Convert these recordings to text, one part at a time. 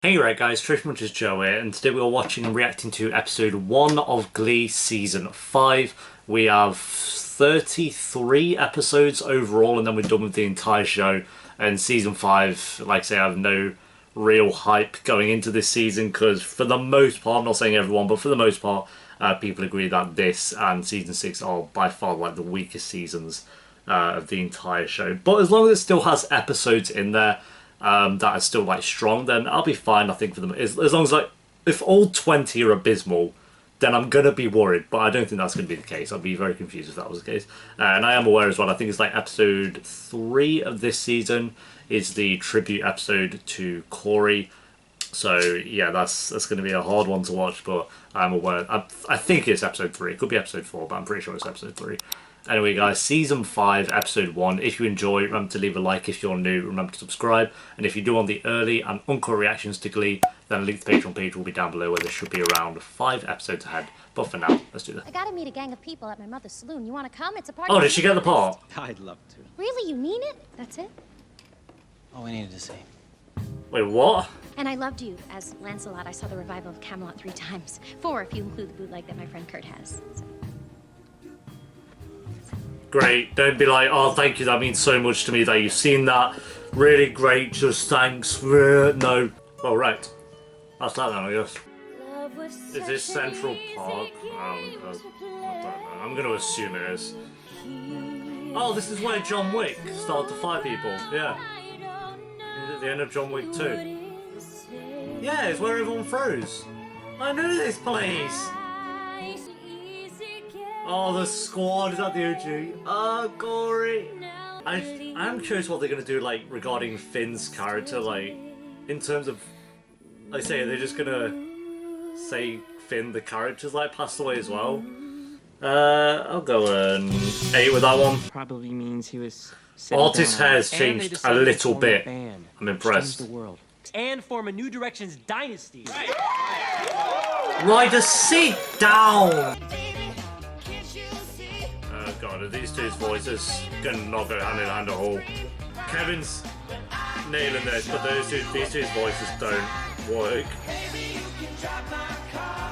Hey right guys, Trish Munch's Joe here, and today we are watching and reacting to episode 1 of Glee Season 5. We have 33 episodes overall, and then we're done with the entire show. And Season 5, like I say, I have no real hype going into this season, because for the most part, I'm not saying everyone, but for the most part, people agree that this and Season 6 are by far like the weakest seasons of the entire show. But as long as it still has episodes in there, that are still like strong, then I'll be fine. I think for them, as long as like if all 20 are abysmal, then I'm gonna be worried. But I don't think that's gonna be the case. I'd be very confused if that was the case. And I am aware as well. I think it's like episode 3 of this season is the tribute episode to Corey. So yeah, that's gonna be a hard one to watch. But I'm aware. I think it's episode 3. It could be episode 4, but I'm pretty sure it's episode 3. Anyway guys, Season 5, Episode 1. If you enjoy, remember to leave a like. If you're new, remember to subscribe. And if you do want the early and uncut reactions to Glee, then a link to the Patreon page will be down below, where there should be around 5 episodes ahead. But for now, let's do this. I gotta meet a gang of people at my mother's saloon. You wanna come? It's a party. Oh, did she get the part? I'd love to. Really? You mean it? That's it? All we needed to say. Wait, what? And I loved you as Lancelot. I saw the revival of Camelot 3 times. 4 if you include the bootleg that my friend Kurt has. So. Great. Don't be like, oh, thank you, that means so much to me that you've seen that. Really great, just thanks. No. Oh, right. That's that then, I guess. Is this Central Park? I don't know. I'm going to assume it is. Oh, this is where John Wick started to fight people. Yeah. At the end of John Wick 2. Yeah, it's where everyone froze. I knew this place. Oh, the squad, is that the OG? Oh, Corey. I'm curious what they're going to do, like, regarding Finn's character, like, in terms of, like I say, are they just going to say Finn, the character's, like, passed away as well? I'll go an 8 with that one. Probably means he was. Artist's hair has changed a little bit. I'm impressed. The world. And form a New Directions dynasty. Ryder, sit down! God, are these two's voices gonna not go hand in hand at all? Kevin's nailing this, but these two's voices don't work.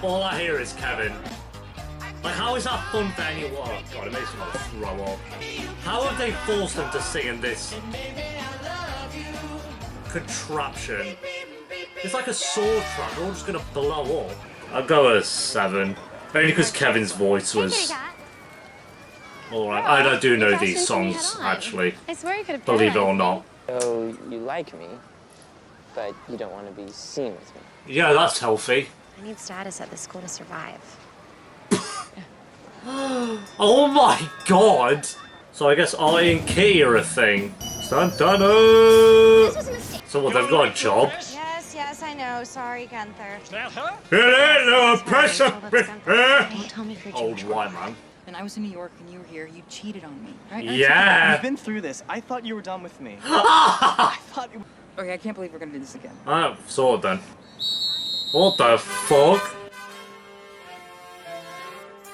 All I hear is Kevin. Like, how is that fun for anyone? Oh, God, it makes me want to throw up. How have they forced them to sing in this contraption? It's like a sword trap. They're all just gonna blow up. I'll go a 7. Only because Kevin's voice was. Alright, I do know these songs, actually. I swear you could have Believe it or not. So you like me, but you don't want to be seen with me. Yeah, that's healthy. I need status at this school to survive. Oh my god! So I guess I and Key are a thing. Santana! This was a mistake. So what, they've got a job? Yes, I know. Sorry, Gunther. It ain't no pressure! Don't tell me if you're Old Jewish. white man. When I was in New York and you were here, you cheated on me, right? Yeah! We've been through this. I thought you were done with me. I thought. Okay, I can't believe we're gonna do this again. Oh, saw it then. What the fuck?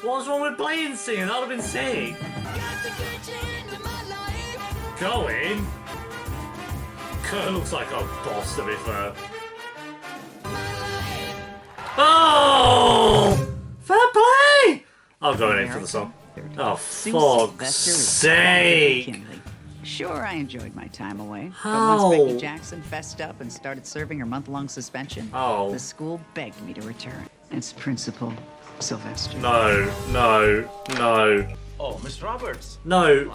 What's wrong with playing singing? That would have been sick. Go in. Kurt looks like a boss, to be fair. Oh! Fair play! I'll go in for the song. Oh, fuck's sake! Sure, I enjoyed my time away. How? But once Becky Jackson fessed up and started serving her month-long suspension, Oh. the school begged me to return. It's Principal Sylvester. No. Oh, Miss Roberts. No.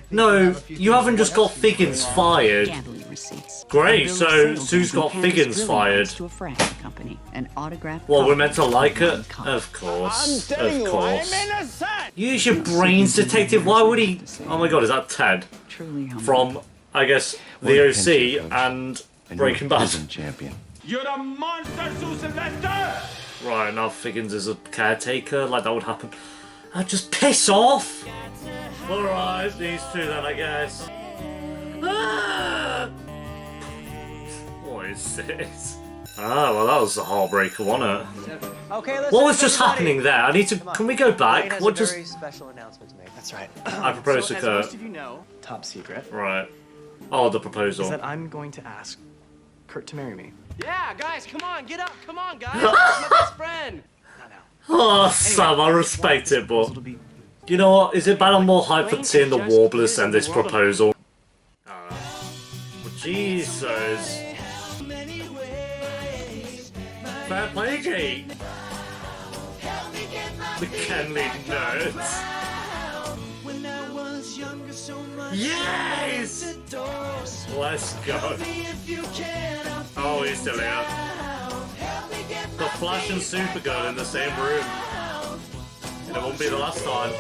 No, you haven't just got Figgins fired. Gambling receipts. Great, And so Billy Sue's got Singleton Figgins handed fired. to a friend company, an autographed Well, we're copy meant to like it? of one Of course. I'm telling Of you, course. I'm innocent. Use your brains, detective. Why would he... Oh my god, is that Ted? Truly humble. From, I guess, the OC and Breaking Bad. Champion. You're a monster, Sue Sylvester. Right, now Figgins is a caretaker, like that would happen. Just piss off! Alright, these two then, I guess. Ah! What is this? Ah, well that was a heartbreaker, wasn't it? Okay, What was just happening there? I need to... Can we go back? What just... special announcement to make. That's right. I proposed to As Kurt. most of you know, top secret, Right. Oh, the is proposal. that I'm going to ask Kurt to marry me. Yeah, guys, come on, get up. Come on, guys. This is my best friend. Oh, Sam, I respect it, but you know what? Is it bad I'm more hyped for seeing the Warblers than this proposal? Jesus. Fair play, G. The Kenley nerds. Yes! Let's go. Oh, he's still here. The Flash and Supergirl in the same room. And it won't be the last time.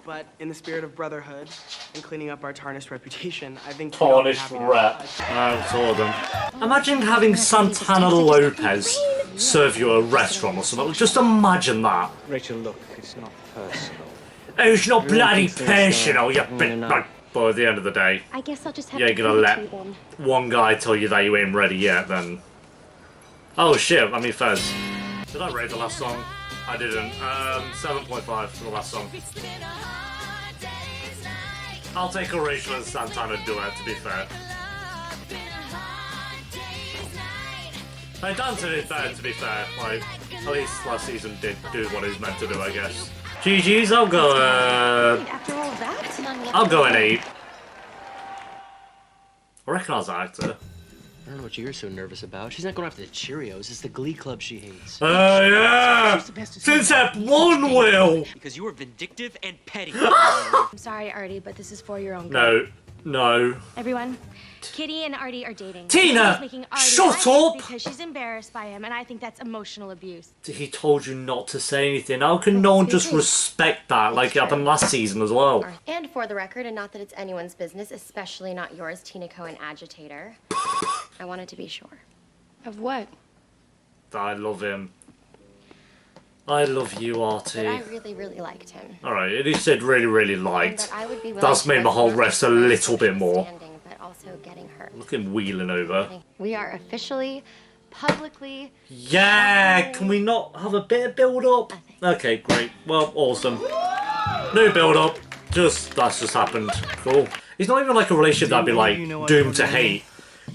But in the spirit of brotherhood and cleaning up our tarnished reputation, I think Tarnished rep. I saw them. Imagine having Santana Lopez serve you a restaurant or something. Just imagine that. Rachel, look, it's not personal. It's not bloody personal, you bit. But at the end of the day, I guess I'll just have you ain't to gonna prove it let to you then. one guy tell you that you ain't ready yet, then. Oh shit, I mean, Fez. Did I rate the last song? I didn't. 7.5 for the last song. I'll take a Rachel and Santana duet, to be fair. They danced it better, to be fair. Like, at least last season did do what it was meant to do, I guess. GG's, I'll go, After all of that? I'll go an 8. I recognise that actor. I don't know what you're so nervous about. She's not going after the Cheerios. It's the Glee Club she hates. Yeah! Since Ep 1, Will! Because you were vindictive and petty. I'm sorry, Artie, but this is for your own good. No. No. Everyone, Kitty and Artie are dating. Tina, She's making Artie shut angry up! because she's embarrassed by him, and I think that's emotional abuse. He told you not to say anything. How can no one just respect that, like it happened last season as well? And for the record, and not that it's anyone's business, especially not yours, Tina Cohen agitator, I wanted to be sure. Of what? I love him. I love you, Artie. But I really, really liked him. Alright, it is said really, really And liked. that I would be willing That's to made my whole rest a little bit more. understanding, but also getting hurt. Look at him wheeling over. We are officially, publicly. Yeah, can we not have a bit of build up? Okay, great. Well, awesome. No build up. That's just happened. Cool. It's not even like a relationship that'd be like doomed to hate.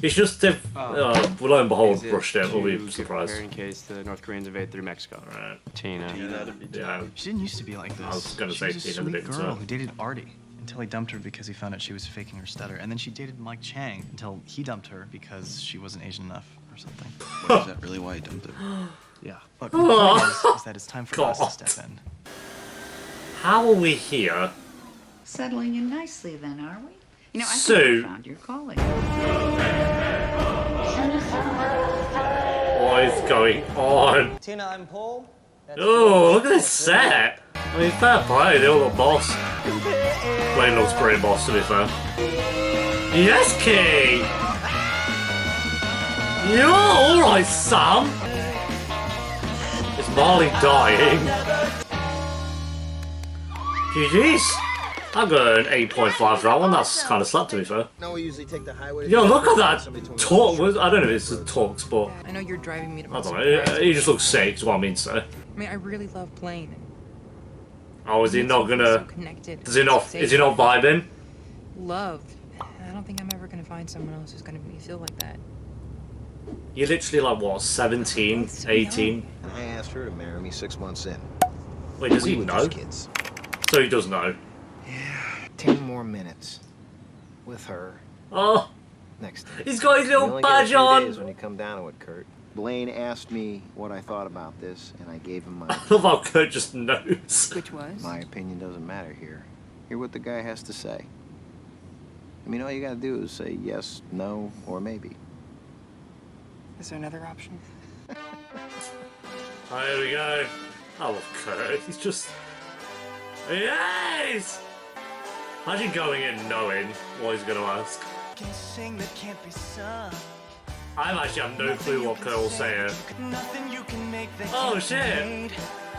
It's just if, lo and behold, brushed it. We'll be surprised. In case the North Koreans invade through Mexico. Right. Tina. Yeah. She didn't used to be like this. I was gonna say she was a Tina, but sweet didn't, girl so. who dated Artie until he dumped her because he found out she was faking her stutter, and then she dated Mike Chang until he dumped her because she wasn't Asian enough or something. What, is that really why he dumped it? Yeah. But the point is that it's time for us to step in. How are we here? Settling in nicely then, are we? You know, I So- think you found your calling. What is going on? Tina, I'm Paul. Oh, look at this set. I mean, fair play, they all look boss. Blaine looks pretty boss, to be fair. Yes, Key! You're alright, Sam! Is Marley dying? GG's. I've got an 8.5 for that one. That's kind of slapped, to be fair. No, we usually take the highway. Yo, look at that talk. I don't know if it's the talks, but I know you're driving me to I don't know. He just looks sick, is what I mean to say. I mean, I really love playing. Oh, is he not So gonna... connected. Is he not vibing? Love. I don't think I'm ever gonna find someone else who's gonna make me feel like that. You're literally like, what, 17, 18? And I asked her to marry me 6 months in. Wait, does he We were know? just kids. So he does know. 10 more minutes with her Oh, next time. he's got his You little only get a badge few on! days when you come down to it, Kurt. Blaine asked me what I thought about this, and I gave him I love how Kurt just knows. Which was? my opinion doesn't matter here. Hear what the guy has to say. I mean, all you gotta do is say yes, no, or maybe. Is there another option? Oh, here we go. I love Kurt. He's just... Yes! Imagine going in knowing what he's going to ask. I actually have no clue what Kurt will say here. Oh shit!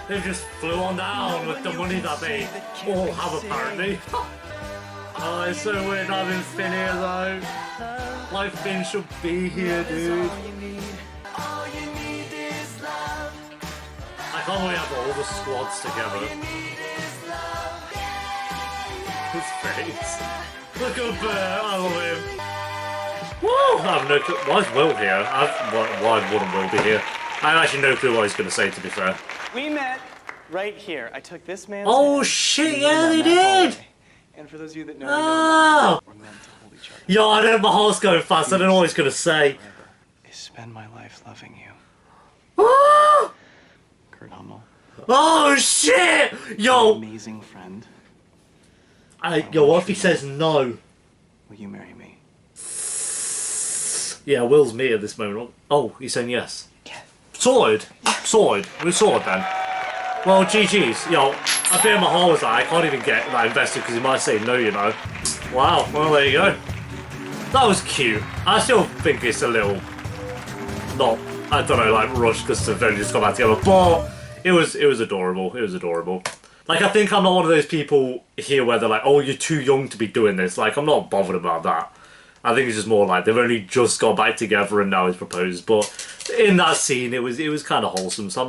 They just flew on down with the money that they all have apparently. Oh, it's so weird having Finn here though. Like Finn should be here, dude. I can't believe we have all the squads together. His face. Look up there, I love him. Woo! I have no clue. Why is Will here? Why wouldn't Will be here? I have actually no clue what he's going to say, to be fair. We met right here. I took this man's Oh hand, shit, and we yeah, went they down that did! hallway. And for those of you that know, Oh! we're meant to hold each other. Yo, I know my heart's going fast. I don't know what he's going to say. I spend my life loving you. Oh, Kurt Hummel. oh shit! Yo! Amazing friend. Yo, what if he says no? Will you marry me? Yeah, Will's me at this moment. Oh, he's saying yes. Sorted. Sorted. We're sorted then. Well, GG's. Yo, I bet my heart was like, I can't even get that invested because he might say no, you know. Wow, well, there you go. That was cute. I still think it's a little... not, I don't know, like, rushed because they've only just got back together. But it was adorable. It was adorable. Like, I think I'm not one of those people here where they're like, oh, you're too young to be doing this. Like, I'm not bothered about that. I think it's just more like they've only just got back together and now he's proposed. But in that scene, it was kind of wholesome. So I'm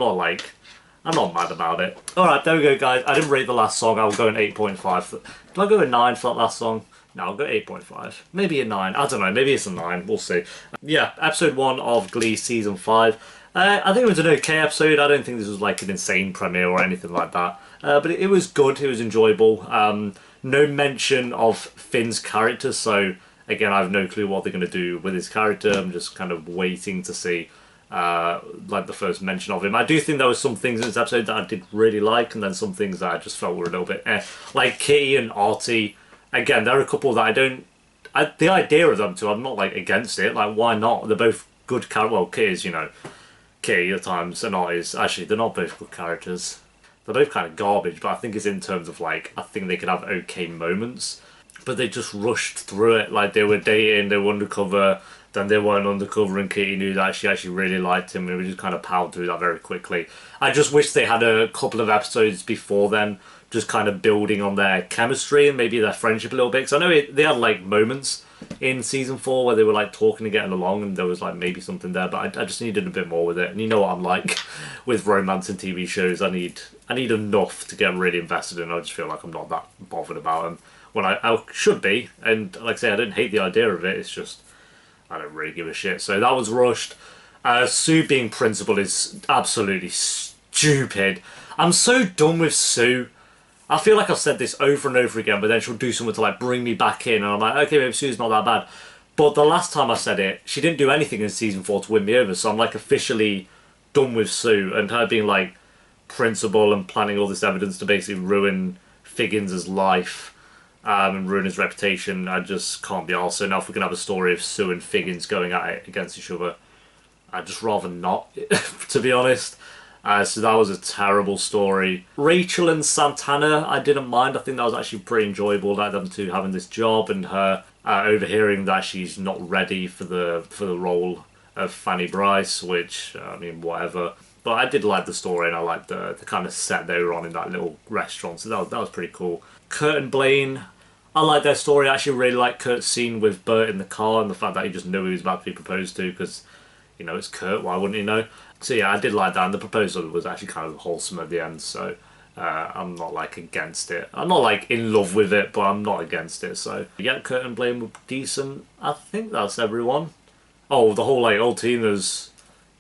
not mad about it. Alright, there we go, guys. I didn't rate the last song. I'll go an 8.5. Did I go a 9 for that last song? No, I'll go 8.5. Maybe a 9. I don't know. Maybe it's a 9. We'll see. Yeah, episode 1 of Glee Season 5. I think it was an okay episode. I don't think this was like an insane premiere or anything like that. But it was good. It was enjoyable. No mention of Finn's character, so again, I have no clue what they're going to do with his character. I'm just kind of waiting to see like the first mention of him. I do think there were some things in this episode that I did really like, and then some things that I just felt were a little bit like Kitty and Artie. Again, there are a couple that I don't... the idea of them two, I'm not like against it. Like, why not? They're both good characters. Well, Kitty's, you know, Kitty at times, and Artie's... Actually, they're not both good characters. They're both kind of garbage, but I think it's in terms of like, I think they could have okay moments. But they just rushed through it. Like, they were dating, they were undercover, then they weren't undercover, and Kitty knew that she actually really liked him, and we just kind of powered through that very quickly. I just wish they had a couple of episodes before then, just kind of building on their chemistry and maybe their friendship a little bit. Because I know they had like moments in season 4 where they were like talking and getting along, and there was like maybe something there, but I just needed a bit more with it. And you know what I'm like with romance and TV shows. I need enough to get really invested in. I just feel like I'm not that bothered about them when I should be. And like I say, I don't hate the idea of it. It's just I don't really give a shit. So that was rushed. Sue being principal is absolutely stupid. I'm so done with Sue. I feel like I've said this over and over again, but then she'll do something to like bring me back in, and I'm like, okay, maybe Sue's not that bad. But the last time I said it, she didn't do anything in season 4 to win me over, so I'm like officially done with Sue, and her being like principal and planning all this evidence to basically ruin Figgins' life and ruin his reputation. I just can't be arsed. So now if we can have a story of Sue and Figgins going at it against each other, I'd just rather not, to be honest. So that was a terrible story. Rachel and Santana, I didn't mind. I think that was actually pretty enjoyable, like them two having this job and her overhearing that she's not ready for the role of Fanny Bryce, which, I mean, whatever. But I did like the story, and I liked the kind of set they were on in that little restaurant, so that was pretty cool. Kurt and Blaine, I like their story. I actually really like Kurt's scene with Bert in the car, and the fact that he just knew he was about to be proposed to, because, you know, it's Kurt, why wouldn't he know? So yeah, I did like that, and the proposal was actually kind of wholesome at the end, so I'm not like against it. I'm not like in love with it, but I'm not against it, so yeah, Kurt and Blaine were decent. I think that's everyone. Oh, the whole like, old Tina's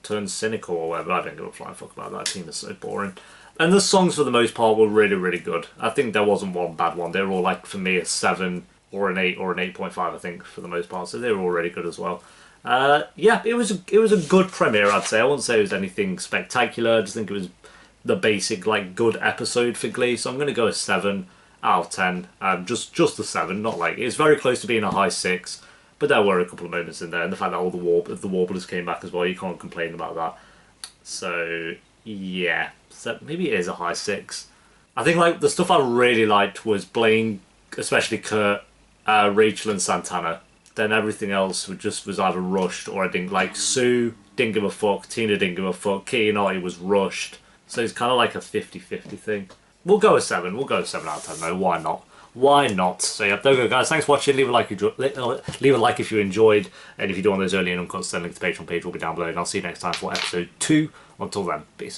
turned cynical or whatever, I don't give a flying fuck about that. Tina's so boring. And the songs for the most part were really, really good. I think there wasn't one bad one. They were all like, for me, a 7 or an 8 or an 8.5, I think, for the most part, so they were all really good as well. Yeah, it was a good premiere, I'd say. I wouldn't say it was anything spectacular. I just think it was the basic, like, good episode for Glee. So I'm going to go a 7 out of 10. Just a 7, not like... It's very close to being a high 6, but there were a couple of moments in there. And the fact that all the Warblers came back as well, you can't complain about that. So, yeah. So maybe it is a high 6. I think, like, the stuff I really liked was Blaine, especially Kurt, Rachel and Santana. Then everything else was either rushed or I didn't like. Sue didn't give a fuck, Tina didn't give a fuck, Kitty and Artie was rushed. So it's kind of like a 50-50 thing. We'll go a 7. We'll go a 7 out of 10 though. Why not? Why not? So yeah, there we go, guys. Thanks for watching. Leave a like if you enjoyed. And if you do want those early and uncut, then link to the Patreon page will be down below. And I'll see you next time for episode 2. Until then, peace.